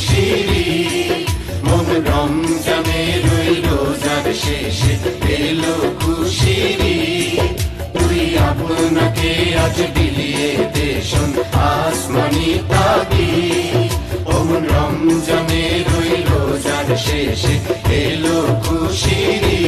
খুশিরি মন রমজানের ওই রোজার শেষে এলো খুশিরি তুই আপনাকে আজ বিলিয়ে দে শোন আসমানি তাবিজ ও মন রমজানের ওই রোজার শেষে এলো খুশিরি